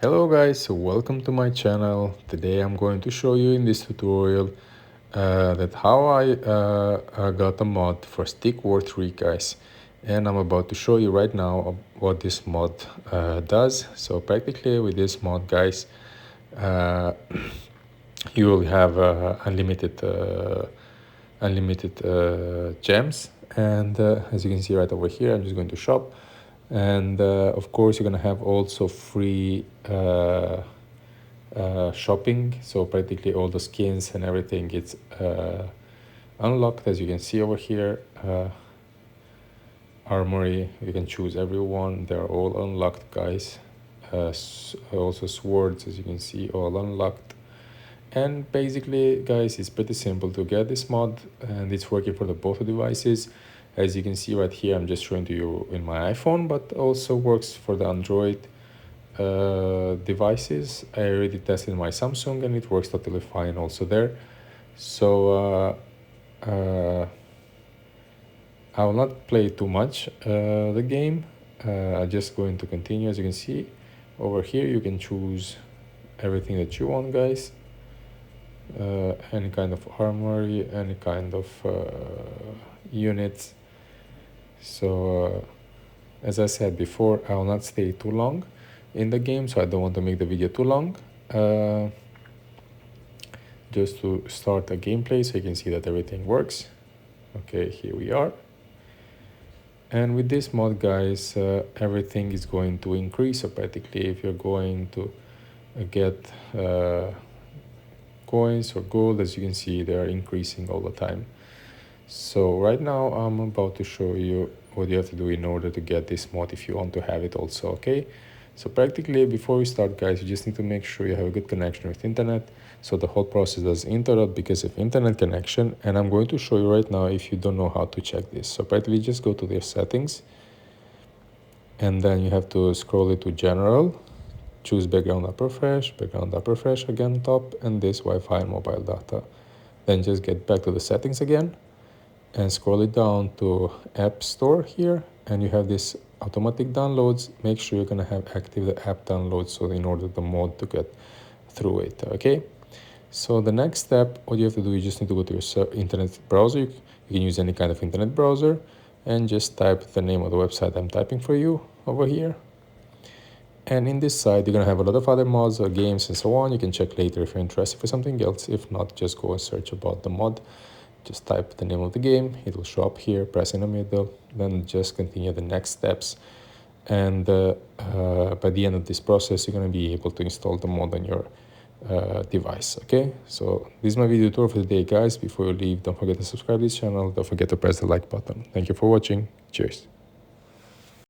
Hello guys, so welcome to my channel. Today I'm going to show you in this tutorial that how I got a mod for Stick War 3 guys, and I'm about to show you right now what this mod does. So practically with this mod guys, uh, you will have unlimited gems, and as you can see right over here, I'm just going to shop, and of course you're gonna have also free shopping. So practically all the skins and everything gets unlocked, as you can see over here. Armory, you can choose everyone, they're all unlocked guys. Also swords, as you can see, all unlocked. And basically guys, it's pretty simple to get this mod, and it's working for the both devices. As you can see right here, I'm just showing to you in my iPhone, but also works for the Android devices. I already tested my Samsung and it works totally fine also there. So I will not play too much the game. I'm just going to continue. As you can see over here, you can choose everything that you want guys. Any kind of armory, any kind of units. So as I said before, I will not stay too long in the game, so I don't want to make the video too long. Just to start a gameplay so you can see that everything works. Okay, here we are. And with this mod guys, everything is going to increase. So practically if you're going to get coins or gold, as you can see, they are increasing all the time. So right now I'm about to show you what you have to do in order to get this mod if you want to have it also. Okay, so practically before we start guys, you just need to make sure you have a good connection with internet, so the whole process doesn't interrupt because of internet connection. And I'm going to show you right now if you don't know how to check this. So practically just go to their settings, and then you have to scroll it to general, choose background upper fresh again top, and this Wi-Fi and mobile data. Then just get back to the settings again and scroll it down to app store here, and you have this automatic downloads. Make sure you're gonna have active the app download, so in order the mod to get through it. Okay, so the next step, what you have to do, you just need to go to your internet browser. You can use any kind of internet browser and just type the name of the website I'm typing for you over here. And in this site, you're gonna have a lot of other mods or games and so on. You can check later if you're interested for something else. If not, just go and search about the mod. Just type the name of the game, it will show up here, press in the middle, then just continue the next steps. And by the end of this process, you're going to be able to install the mod on your device. Okay, so this is my video tour for the day guys. Before you leave, don't forget to subscribe to this channel, don't forget to press the like button. Thank you for watching. Cheers.